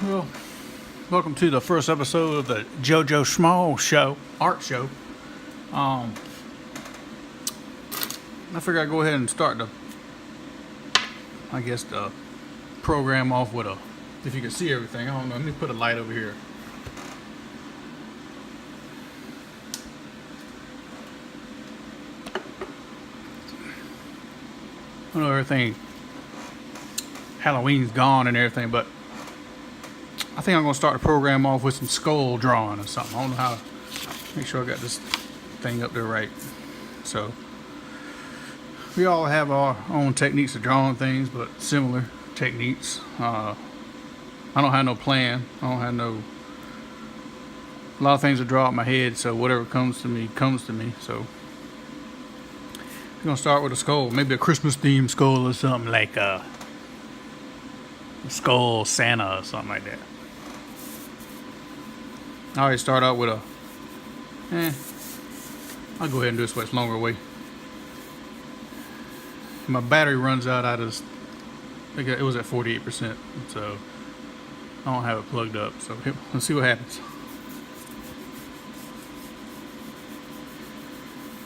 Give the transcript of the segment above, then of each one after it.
Well, welcome to the first episode of the JoJo Small Show, art show. I figure I'd go ahead and start the program off with if you can see everything. I don't know, let me put a light over here. I know everything, Halloween's gone and everything, but I think I'm going to start the program off with some skull drawing or something. I don't know how to make sure I got this thing up there right. So, we all have our own techniques of drawing things, but similar techniques. I don't have no plan. I don't have no... A lot of things are draw out in my head, so whatever comes to me, comes to me. So, we're going to start with a skull. Maybe a Christmas-themed skull or something like a skull Santa or something like that. I always start out with I'll go ahead and do this much longer way. My battery runs out. It was at 48%, so I don't have it plugged up. So let's see what happens.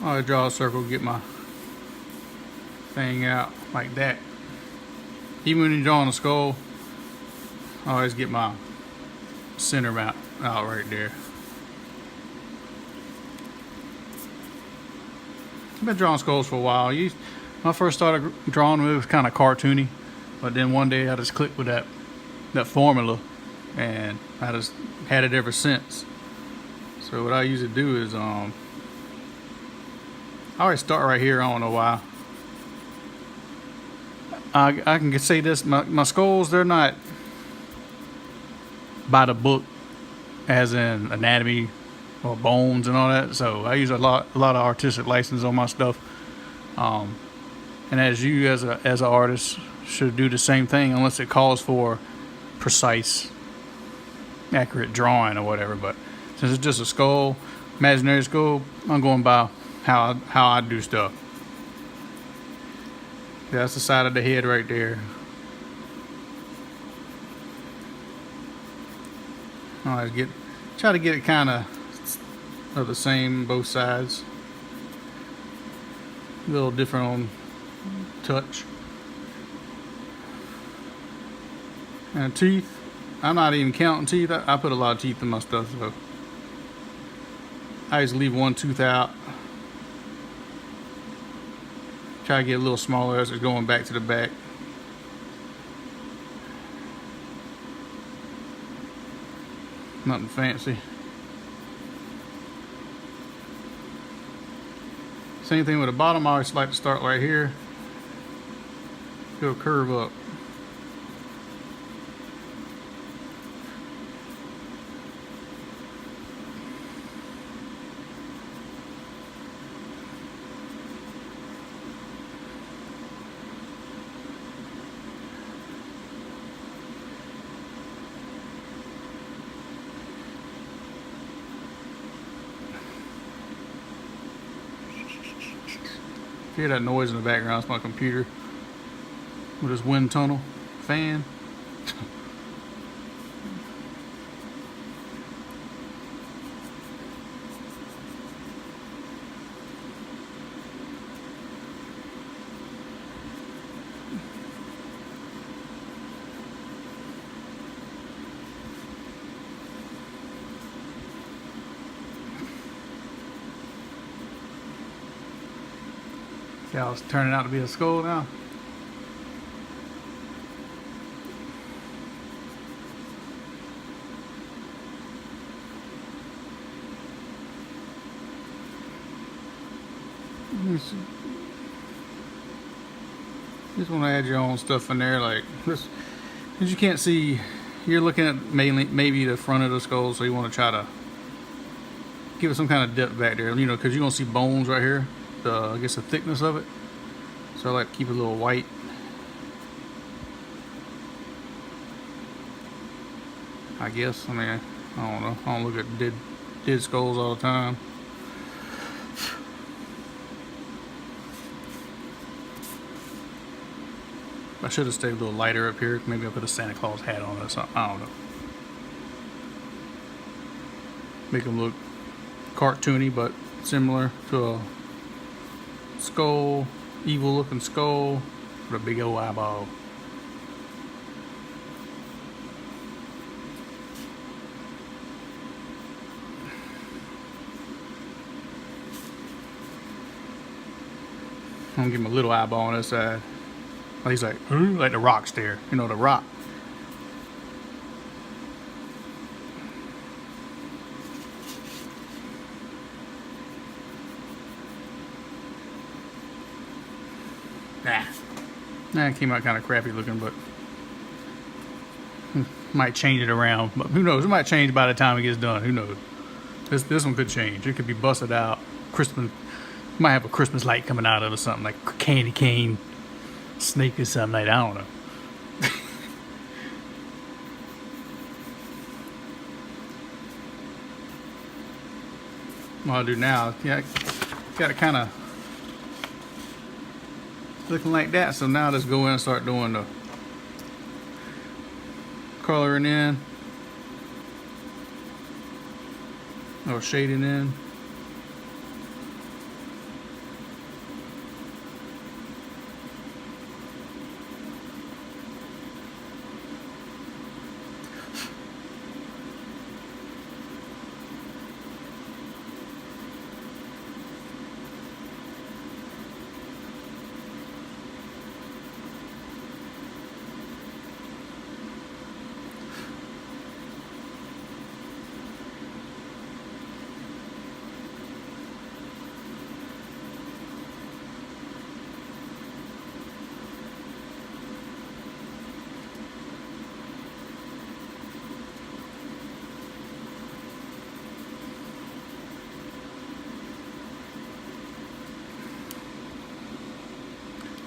I always draw a circle, get my thing out like that. Even when you're drawing a skull, I always get my center out right there. I've been drawing skulls for a while. When I first started drawing them, it was kind of cartoony, but then one day I just clicked with that formula, and I just had it ever since. So what I usually do is I always start right here. I don't know why. I can say this: my skulls, they're not by the book, as in anatomy or bones and all that. So I use a lot of artistic license on my stuff. And as you as an artist should do the same thing, unless it calls for precise, accurate drawing or whatever. But since it's just a skull, imaginary skull, I'm going by how I do stuff. That's the side of the head right there. I try to get it kind of the same both sides. A little different on touch. And teeth, I'm not even counting teeth. I put a lot of teeth in my stuff, so I just leave one tooth out. Try to get a little smaller as it's going back to the back. Nothing fancy. Same thing with the bottom. I always like to start right here. Go curve up. Hear that noise in the background? It's my computer with this wind tunnel fan. See how it's turning out to be a skull now? Just want to add your own stuff in there, like this. As you can't see, you're looking at maybe the front of the skull, so you want to try to give it some kind of depth back there, because you're gonna see bones right here. I guess the thickness of it. So I like to keep it a little white. I guess. I mean, I don't know. I don't look at dead skulls all the time. I should have stayed a little lighter up here. Maybe I'll put a Santa Claus hat on it or something. I don't know. Make them look cartoony, but similar to a skull, evil looking skull with a big old eyeball. I'm gonna give him a little eyeball on this side. He's like the Rock stare. You know, the Rock. Nah, it came out kind of crappy looking, but might change it around. But who knows? It might change by the time it gets done. Who knows? This one could change. It could be busted out. Christmas might have a Christmas light coming out of it or something, like a candy cane snake or something like that. I don't know. What I'll do now, yeah, got it kind of looking like that. So now let's go in and start doing the coloring in or shading in.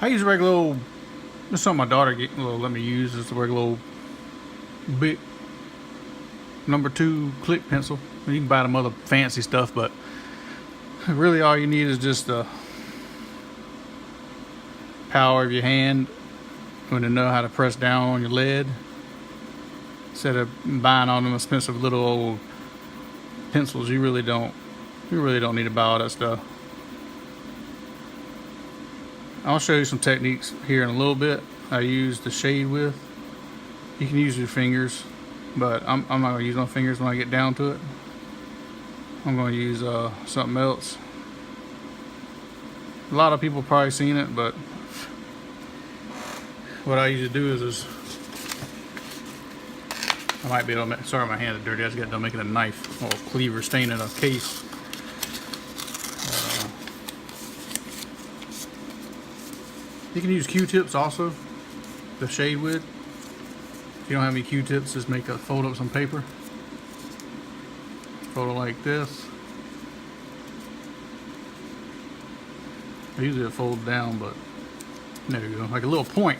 I use a regular old, this is something my daughter let me use. It's a regular old big #2 click pencil. You can buy them other fancy stuff, but really all you need is just the power of your hand when to know how to press down on your lead, instead of buying all them expensive little old pencils. You really don't need to buy all that stuff. I'll show you some techniques here in a little bit. I use the shade with. You can use your fingers, but I'm not going to use my fingers when I get down to it. I'm going to use something else. A lot of people probably seen it, but what I usually do is I might be able to make, sorry my hands are dirty, I just got done making a knife or cleaver stain in a case. You can use Q-tips also to shade with. If you don't have any Q-tips, just fold up some paper. Fold it like this. I usually fold down, but there you go, like a little point.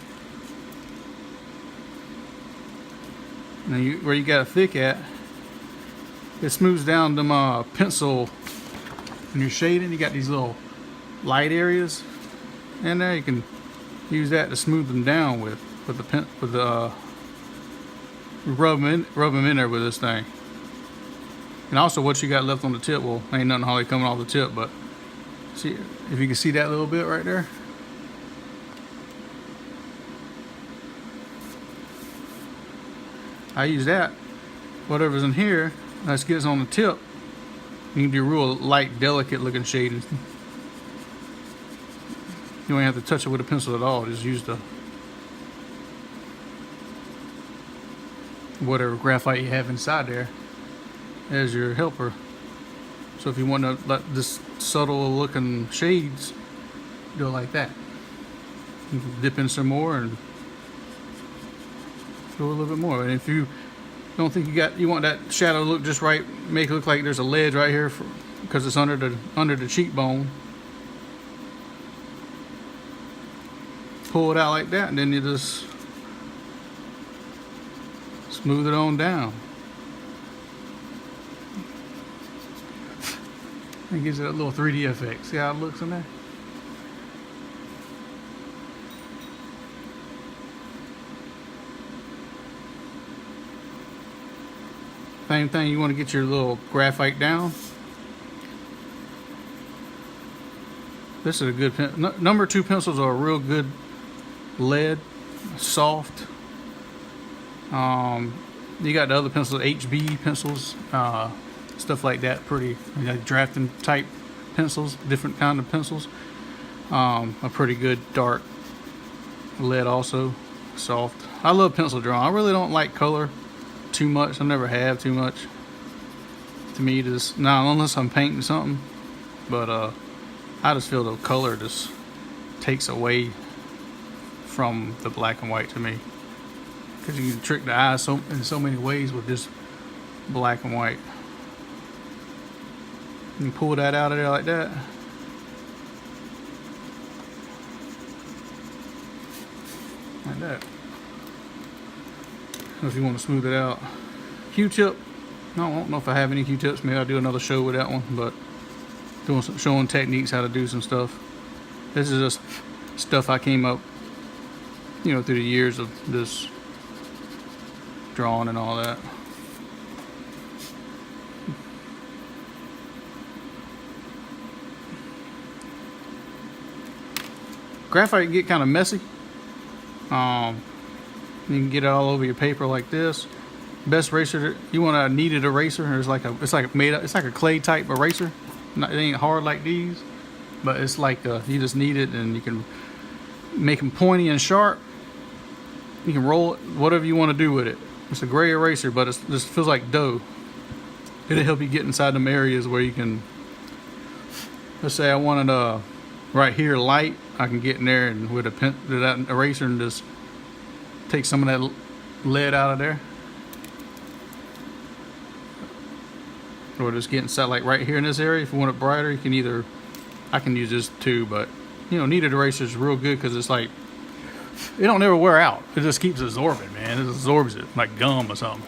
Now where you got it thick at, it smooths down them pencil. When you're shading, you got these little light areas in there. You can use that to smooth them down with the rub them in there with this thing. And also what you got left on the tip, well, ain't nothing hardly coming off the tip, but see if you can see that little bit right there. I use that, whatever's in here, let's get on the tip. You can do real light, delicate looking shading. You don't have to touch it with a pencil at all. Just use the whatever graphite you have inside there as your helper. So if you want to let this subtle looking shades go like that, you can dip in some more and go a little bit more. And if you don't think you want that shadow to look just right, make it look like there's a ledge right here because it's under the cheekbone. Pull it out like that, and then you just smooth it on down. It gives it a little 3D effect. See how it looks in there? Same thing, you want to get your little graphite down. This is a good pen. Number 2 pencils are a real good lead, soft. You got the other pencils, HB pencils, stuff like that. Pretty, drafting type pencils, different kind of pencils. A pretty good dark lead also, soft. I love pencil drawing. I really don't like color too much. I never have too much. To me, just now unless I'm painting something, but I just feel the color just takes away from the black and white to me, because you can trick the eye in so many ways with just black and white. You can pull that out of there like that. Like that. If you want to smooth it out. Q-tip. I don't know if I have any Q-tips. Maybe I'll do another show with that one, but showing techniques how to do some stuff. This is just stuff I came up, through the years of this drawing and all that. Graphite can get kind of messy. You can get it all over your paper like this. Best eraser, you want a kneaded eraser. It's like a clay type eraser. It ain't hard like these, but it's like you just knead it, and you can make them pointy and sharp. You can roll it, whatever you want to do with it. It's a gray eraser, but it just feels like dough. It'll help you get inside them areas where you can. Let's say I wanted right here light. I can get in there and with that eraser and just take some of that lead out of there. Or just get inside, like right here in this area. If you want it brighter, you can I can use this too, but kneaded eraser is real good because it's like, it don't never wear out. It just keeps absorbing, man. It absorbs it like gum or something.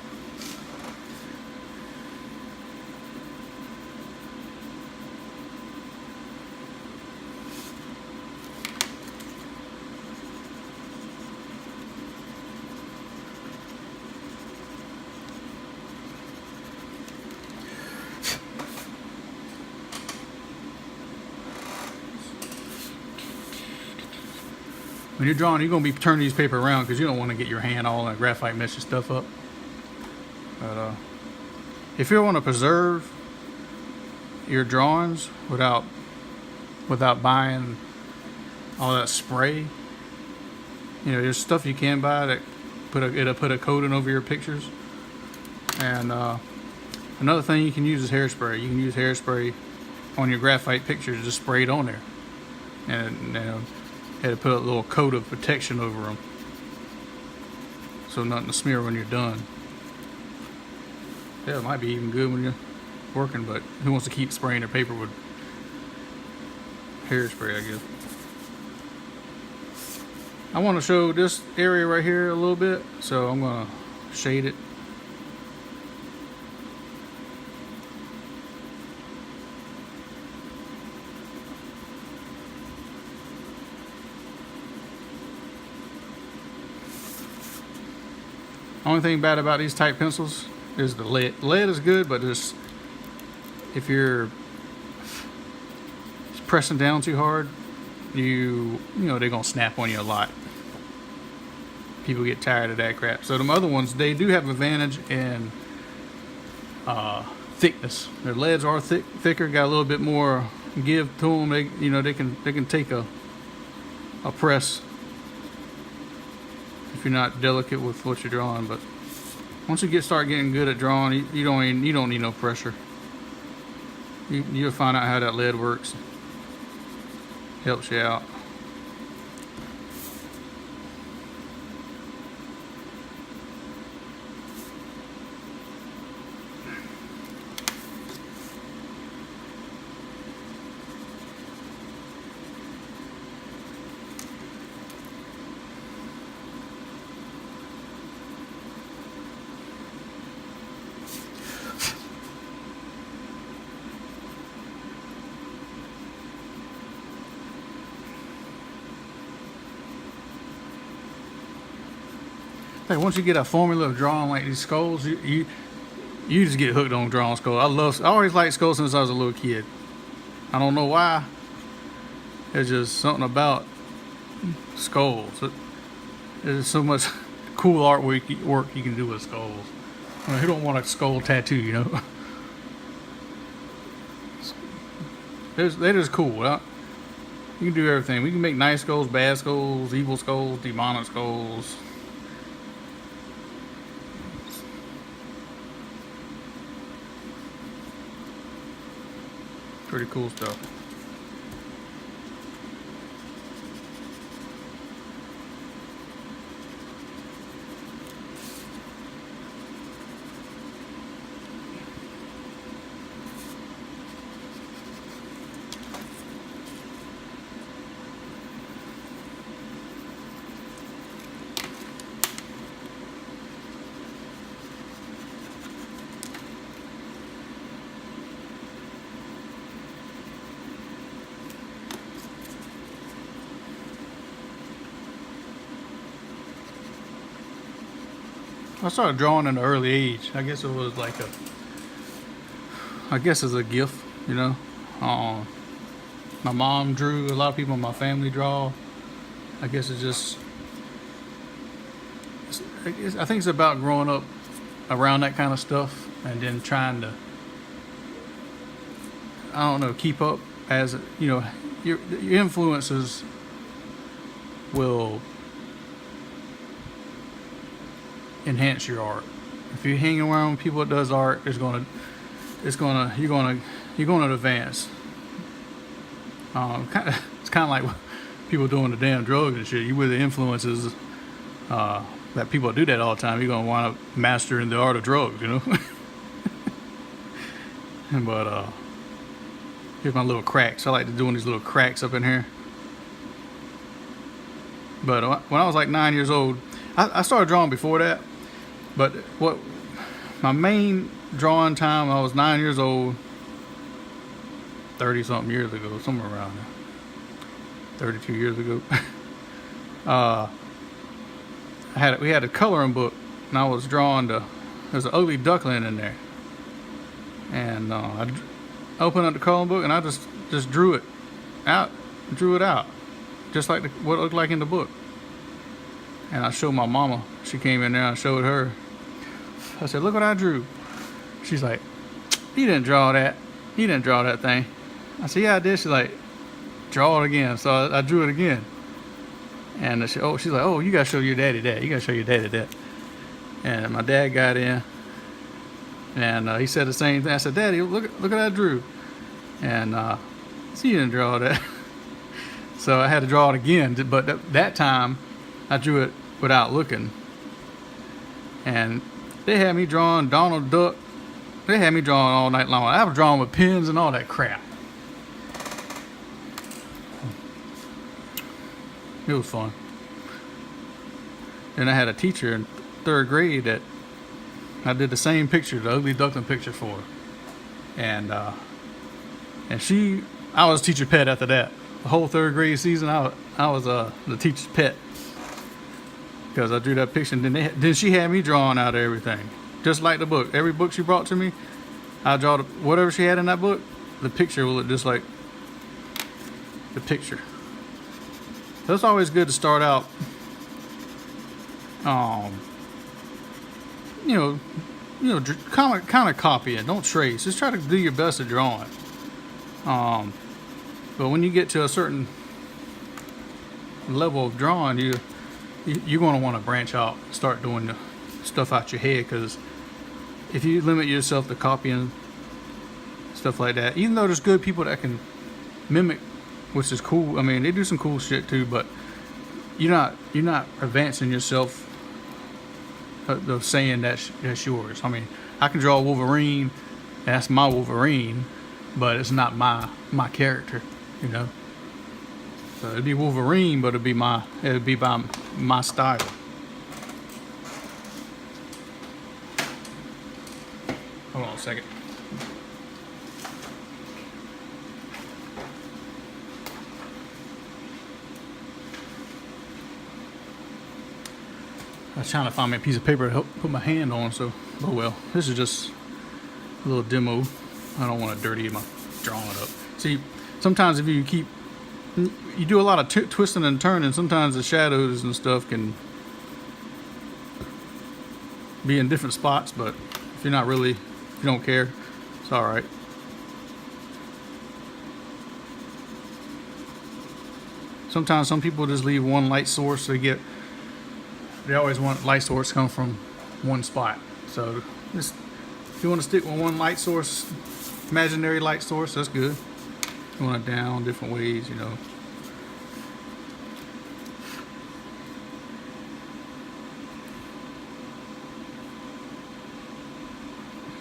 When you're drawing, you're going to be turning these paper around because you don't want to get your hand all in that graphite, mess your stuff up. But if you want to preserve your drawings without buying all that spray, there's stuff you can buy that it'll put a coating over your pictures. And another thing you can use is hairspray. You can use hairspray on your graphite pictures, just spray it on there, and had to put a little coat of protection over them so nothing to smear when you're done. Yeah, it might be even good when you're working, but who wants to keep spraying their paper with hairspray, I guess. I want to show this area right here a little bit, so I'm going to shade it. Only thing bad about these type pencils is the lead. Lead is good, but just if you're pressing down too hard, they're gonna snap on you a lot. People get tired of that crap. So them other ones, they do have advantage in thickness. Their leads are thicker, got a little bit more give to them. They can take a press if you're not delicate with what you're drawing. But once you start getting good at drawing, you don't need no pressure. You'll find out how that lead works. Helps you out. Hey, once you get a formula of drawing like these skulls, you You just get hooked on drawing skulls. I always liked skulls since I was a little kid. I don't know why. There's just something about skulls. There's so much cool artwork you can do with skulls. I mean, who don't want a skull tattoo, you know? They're just cool. You can do everything. We can make nice skulls, bad skulls, evil skulls, demonic skulls. Pretty cool stuff. I started drawing at an early age. I guess it was I guess it's a gift, you know. My mom drew. A lot of people in my family draw. I guess I think it's about growing up around that kind of stuff and then trying to, I don't know, keep up as, you know, your influences will enhance your art. If you hang around with people that does art, you're gonna advance. It's kind of like people doing the damn drugs and shit. You with the influences that people do that all the time, you're gonna wind up mastering the art of drugs, you know. But here's my little cracks. I like to doing these little cracks up in here. But when I was like 9 years old, I started drawing before that. But what my main drawing time when I was 9 years old, 30-something years ago, somewhere around there, 32 years ago, we had a coloring book, and I was drawing there's an ugly duckling in there, and I opened up the coloring book and I just drew it out, just like what it looked like in the book. And I showed my mama. She came in there and I showed her. I said, "Look what I drew." She's like, "You didn't draw that. You didn't draw that thing." I said, "Yeah, I did." She's like, "Draw it again." So I drew it again. And she's like, "Oh, you gotta show your daddy that. You gotta show your daddy that." And my dad got in, and he said the same thing. I said, "Daddy, look what I drew." And so you didn't draw that. So I had to draw it again. But that time, I drew it without looking. And they had me drawing Donald Duck. They had me drawing all night long. I was drawing with pens and all that crap. It was fun. And I had a teacher in 3rd grade that I did the same picture, the ugly duckling picture for her. And I was teacher pet after that. The whole 3rd grade season, I was the teacher's pet. Because I drew that picture, and then she had me drawing out everything. Just like the book. Every book she brought to me, I draw whatever she had in that book, the picture will look just like the picture. So it's always good to start out, kind of copying. Don't trace. Just try to do your best at drawing. But when you get to a certain level of drawing, you're going to want to branch out, start doing the stuff out your head, because if you limit yourself to copying stuff like that, even though there's good people that can mimic, which is cool. I mean, they do some cool shit too, but you're not advancing yourself. Saying that's yours. I mean, I can draw Wolverine, that's my Wolverine, but it's not my character, you know. So it'd be Wolverine, but it'd be by my style. Hold on a second. I was trying to find me a piece of paper to help put my hand on, so, oh well. This is just A little demo. I don't want to dirty my drawing up. See, sometimes if you do a lot of twisting and turning, sometimes the shadows and stuff can be in different spots, but if you don't care, it's all right. Sometimes some people just leave one light source. They always want light source to come from one spot. So if you want to stick with one light source, imaginary light source, that's good. You want it down different ways, you know.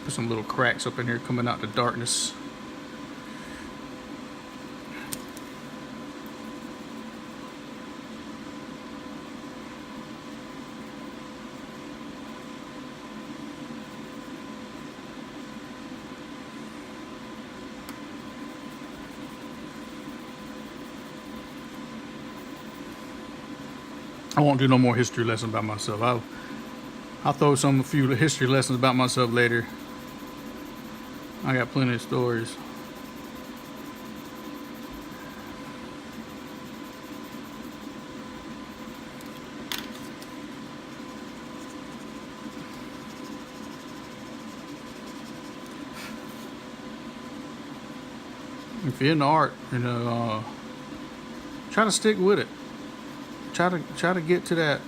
Put some little cracks up in here coming out the darkness. I won't do no more history lessons about myself. I'll throw a few history lessons about myself later. I got plenty of stories. If you're into art, you know, try to stick with it. Try to get to that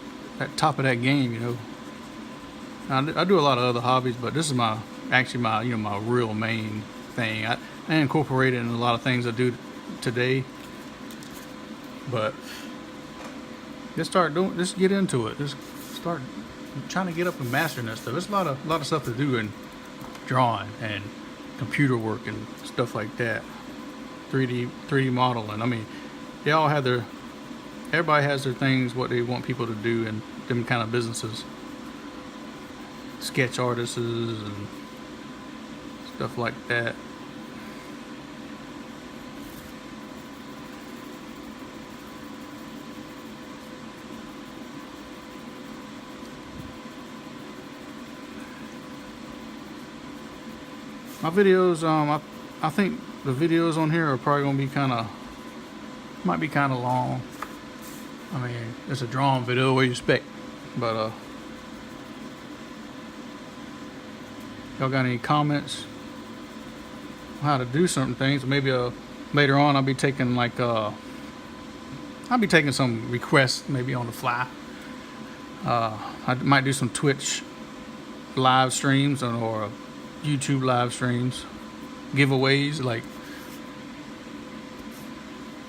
top of that game, you know. I do a lot of other hobbies, but this is my real main thing. I incorporate it in a lot of things I do today, but just get into it. Just start trying to get up and mastering that stuff. There's a lot of stuff to do in drawing and computer work and stuff like that. 3D modeling. I mean, everybody has their things, what they want people to do in them kind of businesses. Sketch artists and stuff like that. My videos, I think the videos on here are probably gonna be might be kind of long. I mean, it's a drawing video, what you expect, but y'all got any comments on how to do certain things? Maybe later on I'll be taking some requests maybe on the fly. I might do some Twitch live streams or YouTube live streams, giveaways, like,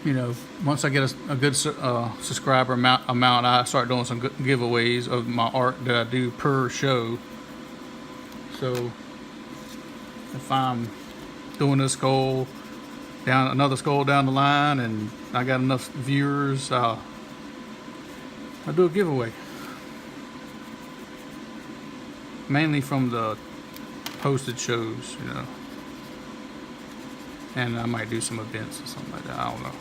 you know, once I get a good subscriber amount, I start doing some giveaways of my art that I do per show. So if I'm doing another skull down the line, and I got enough viewers, I'll do a giveaway. Mainly from the posted shows, you know. And I might do some events or something like that. I don't know.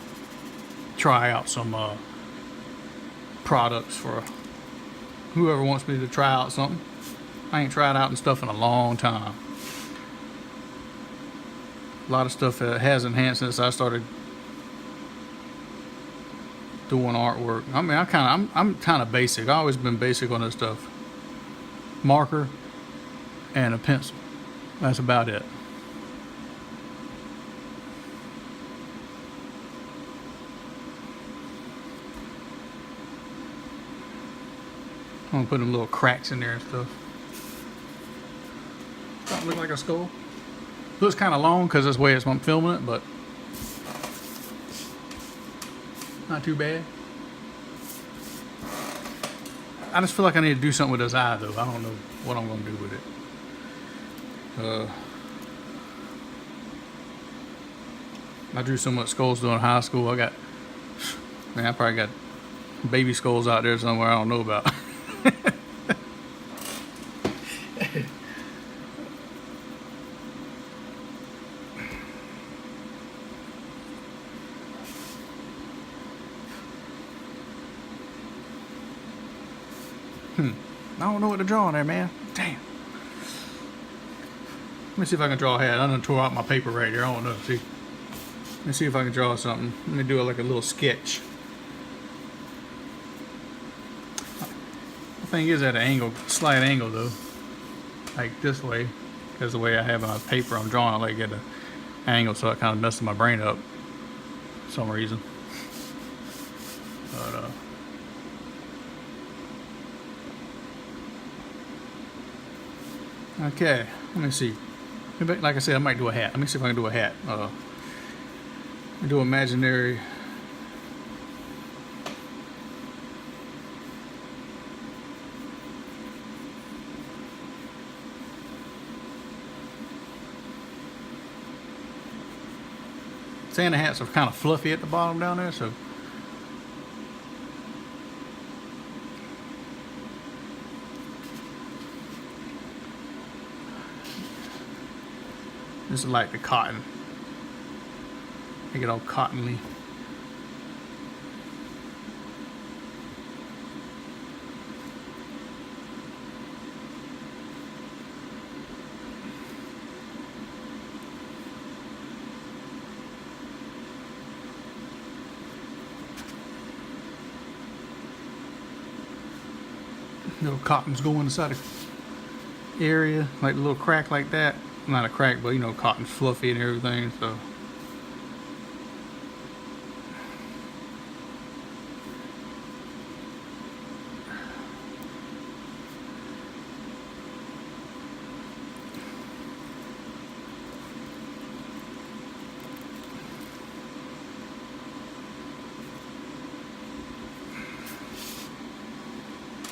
Try out some products for whoever wants me to try out something. I ain't tried out and stuff in a long time. A lot of stuff has enhanced since I started doing artwork. I mean, I'm kind of basic. I've always been basic on this stuff. Marker and a pencil. That's about it. I'm gonna put them little cracks in there and stuff. Doesn't look like a skull. Looks kind of long because that's the way I'm filming it, but not too bad. I just feel like I need to do something with his eye, though. I don't know what I'm gonna do with it. I drew so much skulls during high school. I probably got baby skulls out there somewhere I don't know about. I don't know what to draw on there, man. Damn. Let me see if I can draw a hat. I done tore out my paper right there. I don't know. See. Let me see if I can draw something. Let me do it like a little sketch. The thing is at an angle, slight angle though. Like this way. Because the way I have my paper I'm drawing, I like get an angle, so it kind of messes my brain up for some reason. But okay, let me see. Maybe, like I said, I might do a hat. Let me see if I can do a hat. Do imaginary. Santa hats are kind of fluffy at the bottom down there, so this is like the cotton. Make it all cottony. Little cottons go inside the area, like a little crack like that. Not a crack, but you know, cotton's fluffy and everything, so.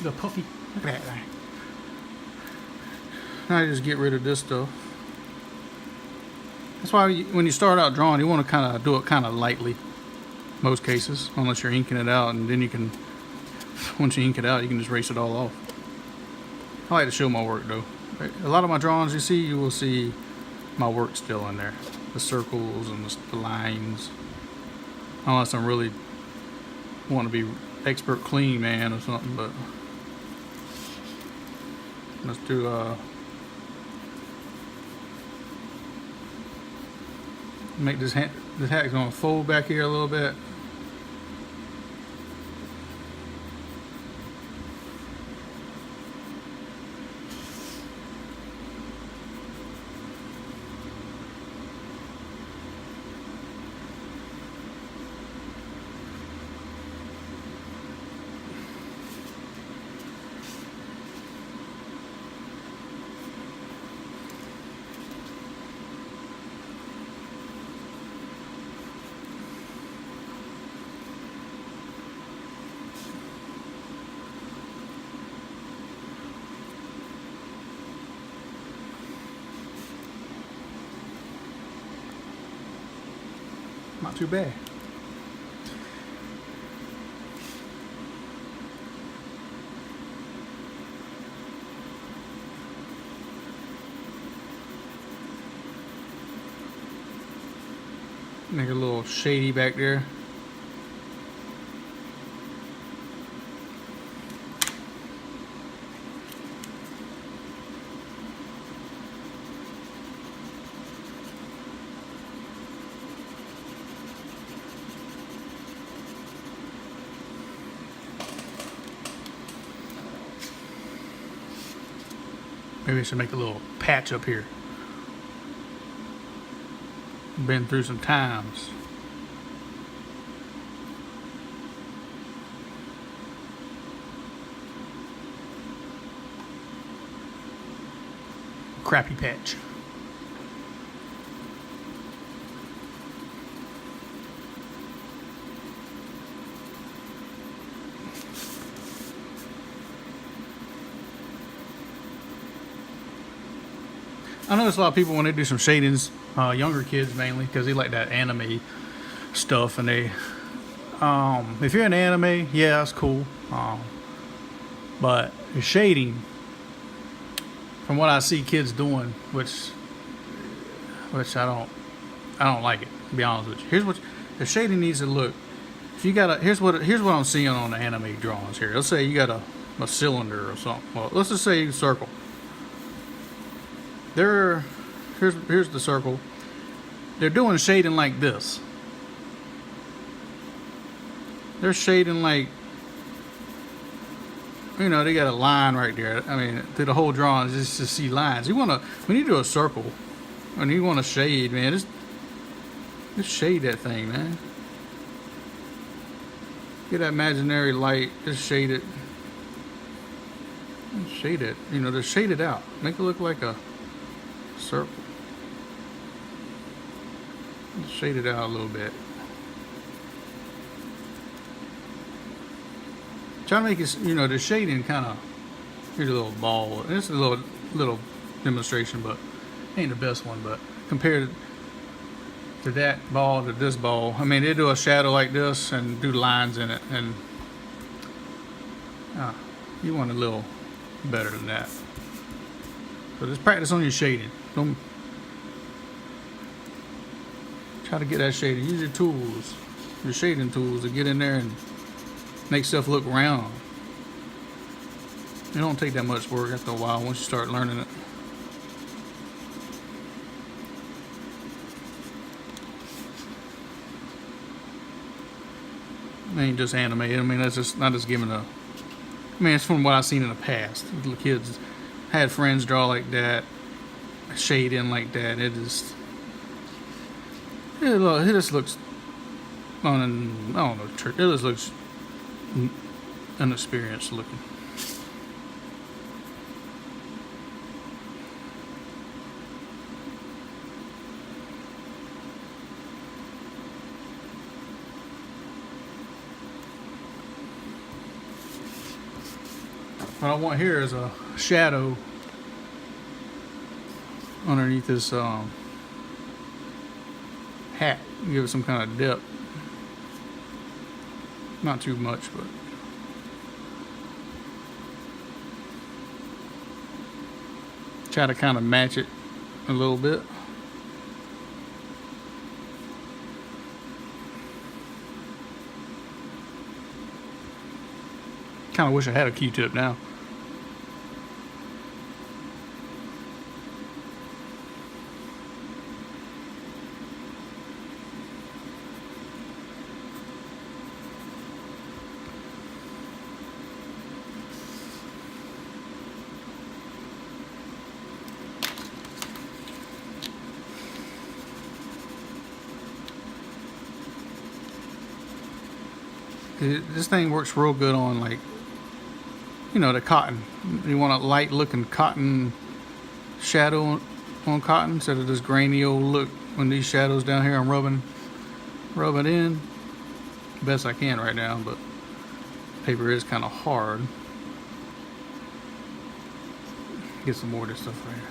The puffy, look at that. Now I just get rid of this stuff. That's why when you start out drawing, you want to kind of do it kind of lightly. Most cases, unless you're inking it out, and then you can, once you ink it out, you can just erase it all off. I like to show my work though. A lot of my drawings you see, you will see my work still in there. The circles and the lines. Unless I'm really want to be expert clean man or something, but let's do make this hat gonna fold back here a little bit. Not too bad. Make it a little shady back there. Maybe I should make a little patch up here. Been through some times. Crappy patch. I notice a lot of people when they do some shadings, younger kids mainly, because they like that anime stuff, and they, if you're in anime, yeah, that's cool, but the shading, from what I see kids doing, which I don't like it, to be honest with you. Here's what the shading needs to look. If you got here's what I'm seeing on the anime drawings here. Let's say you got a cylinder or something. Well, let's just say circle. here's the circle. They're doing shading like this. They're shading like, you know, they got a line right there. I mean, through the whole drawing, just to see lines. When you do a circle, and you want to shade, man, just shade that thing, man. Get that imaginary light, just shade it. Shade it, you know, just shade it out. Make it look like a circle. Just shade it out a little bit. Try to make it, you know, the shading kind of. Here's a little ball. This is a little demonstration, but ain't the best one. But compared to that ball to this ball, I mean, they do a shadow like this and do lines in it, and you want a little better than that. So just practice on your shading. Don't try to get that shading. Use your tools, your shading tools, to get in there and make stuff look round. It don't take that much work after a while once you start learning it. It ain't just animated. I mean, that's just not just giving a. I mean, it's from what I've seen in the past. The kids had friends draw like that, shade in like that. It just looks. I don't know. It just looks inexperienced looking. What I want here is a shadow underneath this hat. Give it some kind of depth. Not too much, but try to kind of match it a little bit. Kind of wish I had a Q-tip now. This thing works real good on, like, you know, the cotton. You want a light looking cotton shadow on cotton instead of this grainy old look when these shadows down here I'm rubbing in best I can right now, but paper is kind of hard. Get some more of this stuff right here.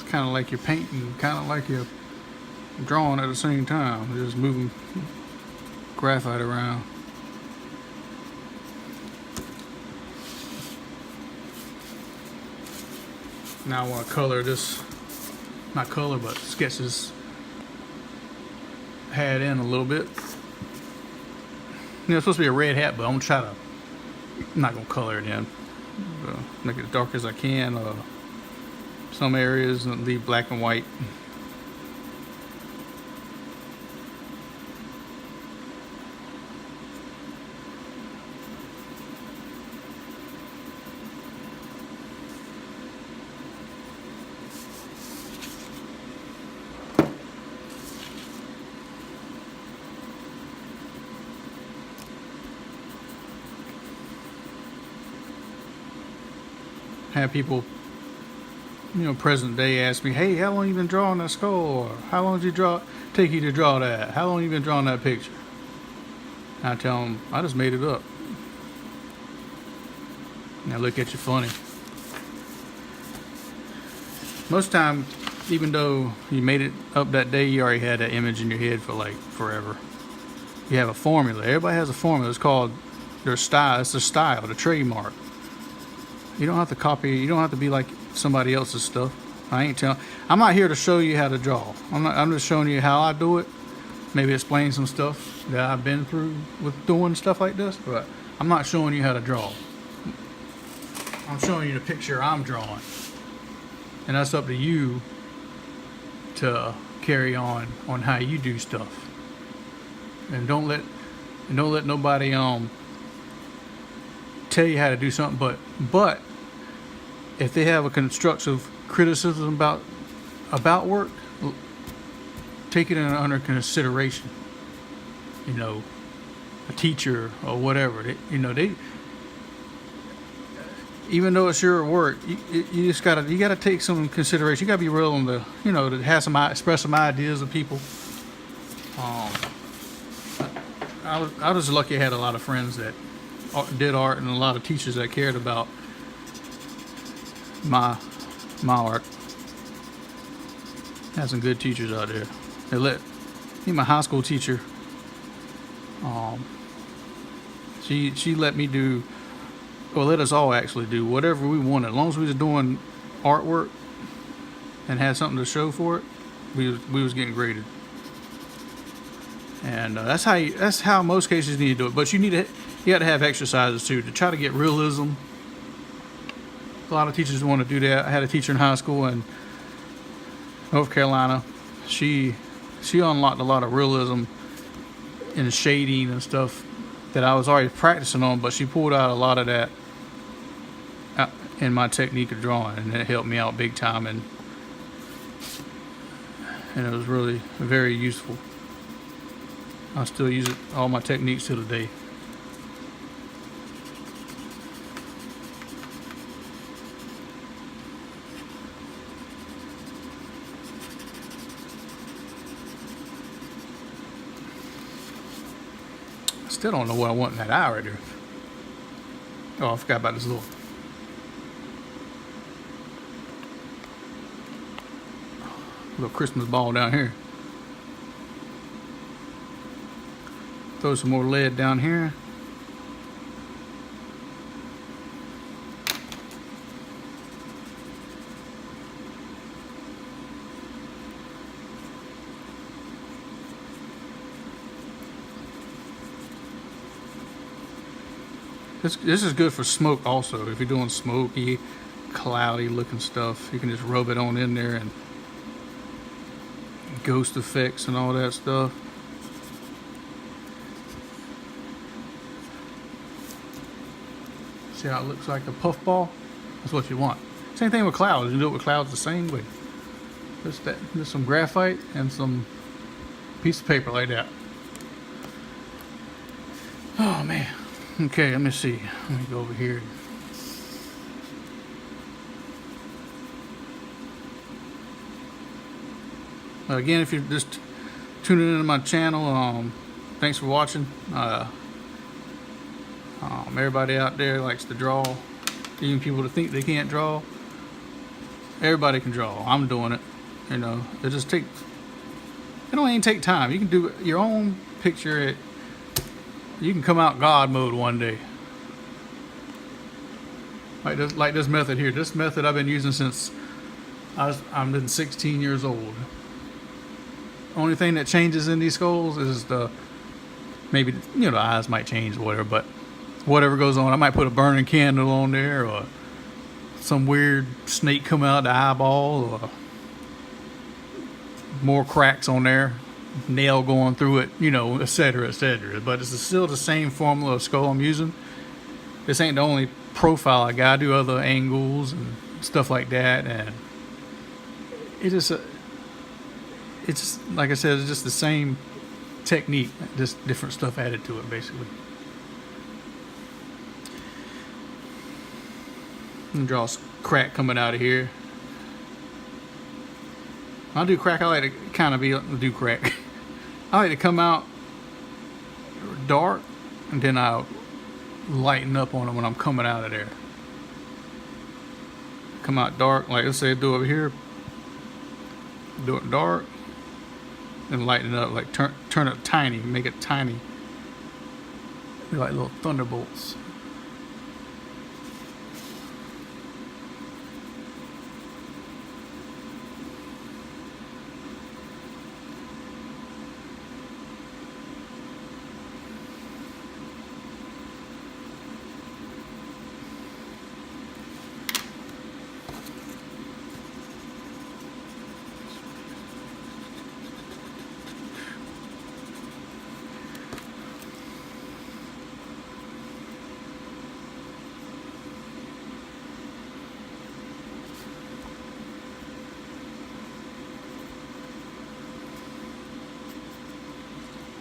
Kind of like you're painting, kind of like you're drawing at the same time, just moving graphite around. Now I want to color this, not color, but sketch this hat in a little bit. You know, it's supposed to be a red hat, but I'm not gonna color it in. Make it as dark as I can. Some areas and leave black and white. Have people, you know, present day ask me, hey, how long you been drawing that skull? Or how long did you take you to draw that? How long you been drawing that picture? And I tell them, I just made it up. And they look at you funny. Most time, even though you made it up that day, you already had that image in your head for like forever. You have a formula. Everybody has a formula. It's called their style. It's their style, the trademark. You don't have to copy. You don't have to be like somebody else's stuff. I'm not here to show you how to draw. I'm just showing you how I do it. Maybe explain some stuff that I've been through with doing stuff like this. But I'm not showing you how to draw. I'm showing you the picture I'm drawing, and that's up to you to carry on how you do stuff. And don't let nobody tell you how to do something. But if they have a constructive criticism about work, take it under consideration. You know, a teacher or whatever. They even though it's your work, you just gotta take some consideration. You gotta be willing to to have express some ideas of people. I was lucky I had a lot of friends that did art and a lot of teachers that cared about my art. Had some good teachers out there. My high school teacher, she let me do, or let us all actually do whatever we wanted, as long as we was doing artwork and had something to show for it. We was getting graded, and that's how most cases need to do it. But you got to have exercises too to try to get realism. A lot of teachers want to do that. I had a teacher in high school in North Carolina. She unlocked a lot of realism in shading and stuff that I was already practicing on, but she pulled out a lot of that in my technique of drawing, and it helped me out big time, and it was really very useful. I still use it, all my techniques to the day. Still don't know what I want in that eye right there. Oh, I forgot about this little Christmas ball down here. Throw some more lead down here. This is good for smoke also. If you're doing smoky, cloudy looking stuff, you can just rub it on in there, and ghost effects and all that stuff. See how it looks like a puffball? That's what you want. Same thing with clouds. You can do it with clouds the same way. Just some graphite and some piece of paper like that. Oh man. Okay, let me see. Let me go over here. Again, if you're just tuning into my channel, thanks for watching. Everybody out there likes to draw, even people that think they can't draw. Everybody can draw. I'm doing it. It don't even take time. You can do your own picture. You can come out God mode one day. Like this method here. This method I've been using since I've been 16 years old. Only thing that changes in these skulls is maybe the eyes might change or whatever, but whatever goes on, I might put a burning candle on there, or some weird snake come out the eyeball, or more cracks on there, nail going through it, etc., etc. But it's still the same formula of skull I'm using. This ain't the only profile I got. I do other angles and stuff like that, and it's just like I said, it's just the same technique, just different stuff added to it, basically. And draw a crack coming out of here. When I do crack, I like to kind of do crack. I like to come out dark, and then I'll lighten up on it when I'm coming out of there. Come out dark, like let's say do over here. Do it dark, and lighten it up, like turn it tiny, make it tiny. Be like little thunderbolts.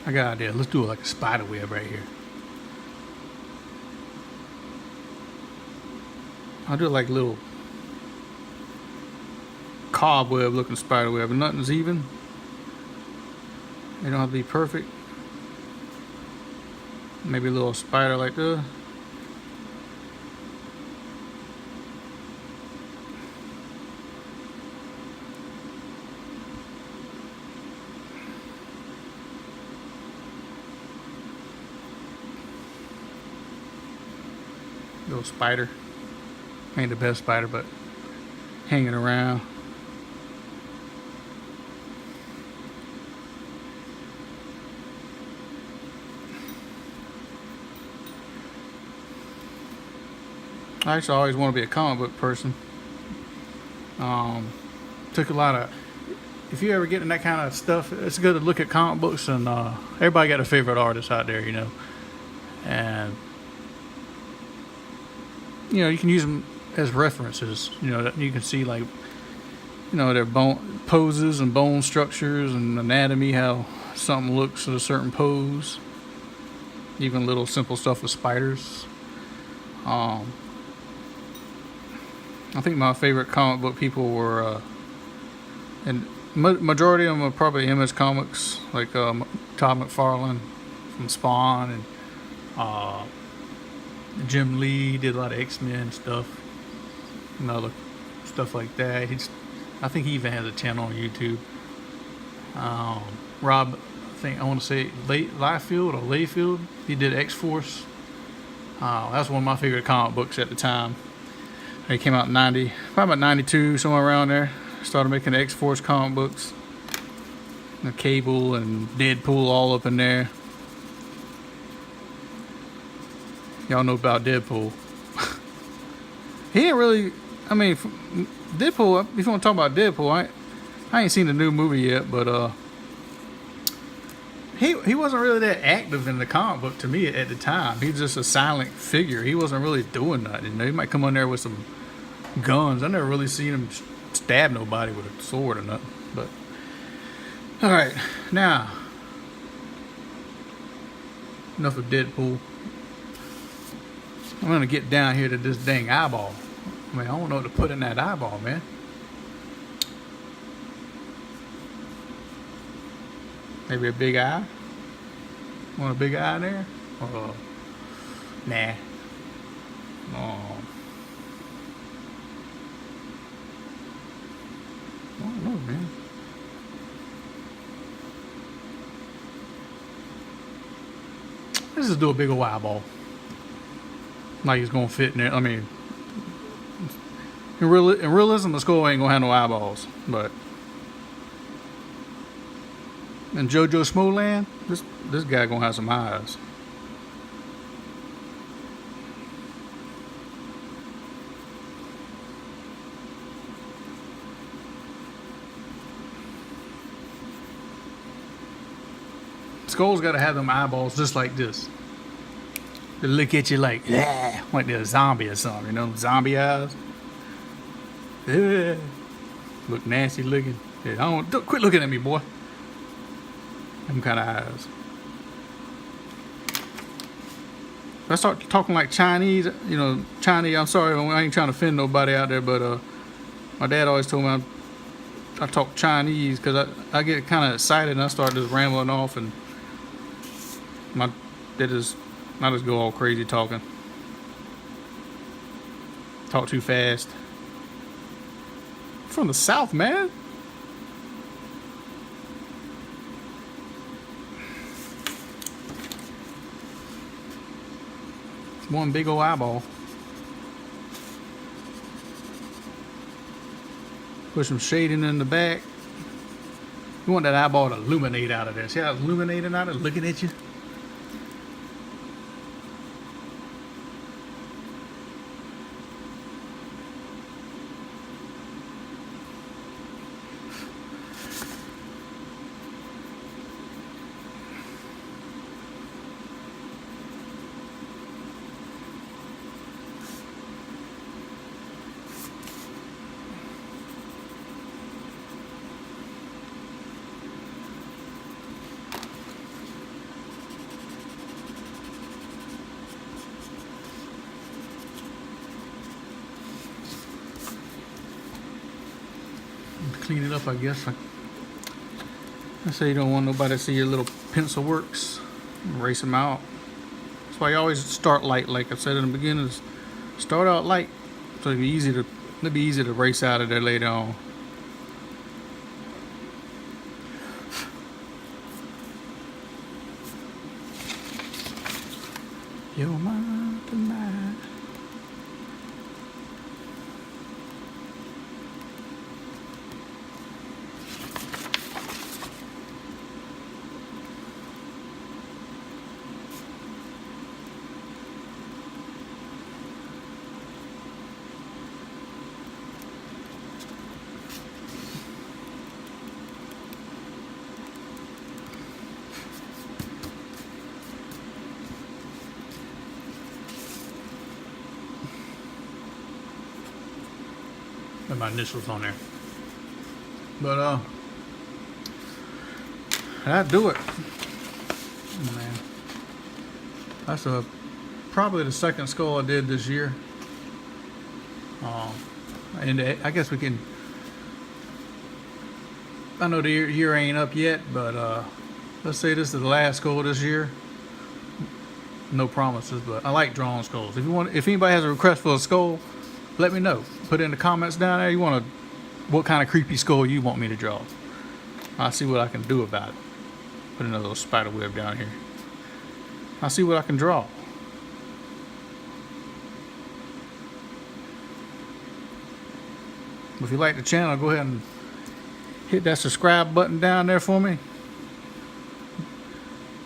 I got an idea. Let's do it like a spider web right here. I'll do it like a little cobweb looking spider web, and nothing's even. They don't have to be perfect. Maybe a little spider like this. Little spider. Ain't the best spider, but hanging around. I actually always want to be a comic book person. Took a lot of. If you ever get in that kind of stuff, it's good to look at comic books, and everybody got a favorite artist out there, you know, and you can use them as references. You can see like their bone poses and bone structures and anatomy, how something looks at a certain pose. Even little simple stuff with spiders. I think my favorite comic book people were, and majority of them are probably Image Comics, like Todd McFarlane from Spawn, and Jim Lee did a lot of X-Men stuff, and other stuff like that. I think he even has a channel on YouTube. Rob, I want to say Liefeld, he did X-Force. That's one of my favorite comic books at the time. It came out in probably about 92, somewhere around there. Started making X-Force comic books. The Cable and Deadpool all up in there. Y'all know about Deadpool. He ain't really, Deadpool, if you want to talk about Deadpool, I ain't seen the new movie yet, but he wasn't really that active in the comic book to me at the time. He was just a silent figure. He wasn't really doing nothing. He might come on there with some guns. I never really seen him stab nobody with a sword or nothing. But all right, now enough of Deadpool. I'm gonna get down here to this dang eyeball. I don't know what to put in that eyeball, man. Maybe a big eye? Want a big eye in there? Nah. Oh. I don't know, man. Let's just do a big old eyeball. Like it's gonna fit in there. In realism, the skull ain't gonna have no eyeballs, but in JoJo Smoland, this guy gonna have some eyes. Skull's gotta have them eyeballs just like this. They look at you like they're a zombie or something, zombie eyes. Yeah. Look nasty looking. Yeah, don't quit looking at me, boy. Them kind of eyes. If I start talking like Chinese, Chinese, I'm sorry, I ain't trying to offend nobody out there, but my dad always told me I talk Chinese because I get kind of excited and I start just rambling off, and I just go all crazy talking. Talk too fast. From the South, man. It's one big old eyeball. Put some shading in the back. You want that eyeball to illuminate out of there. See how it's illuminating out of it, looking at you? clean it up, I guess. I say you don't want nobody to see your little pencil works. Erase them out. That's why you always start light, like I said in the beginning. Start out light, so it'll be easy to erase out of there later on. You're mine tonight. Got my initials on there. But that'd do it. Man. That's probably the second skull I did this year. And I guess we can, I know the year ain't up yet, but let's say this is the last skull this year. No promises, but I like drawing skulls. If anybody has a request for a skull, let me know. Put it in the comments down there. What kind of creepy skull you want me to draw. I'll see what I can do about it. Put another little spider web down here. I'll see what I can draw. If you like the channel, go ahead and hit that subscribe button down there for me.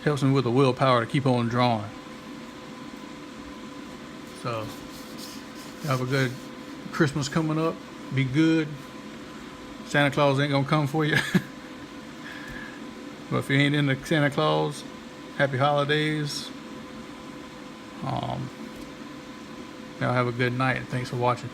Helps me with the willpower to keep on drawing. So, have a good Christmas coming up. Be good. Santa Claus ain't gonna come for you. But if you ain't into Santa Claus, happy holidays. Y'all have a good night, and thanks for watching.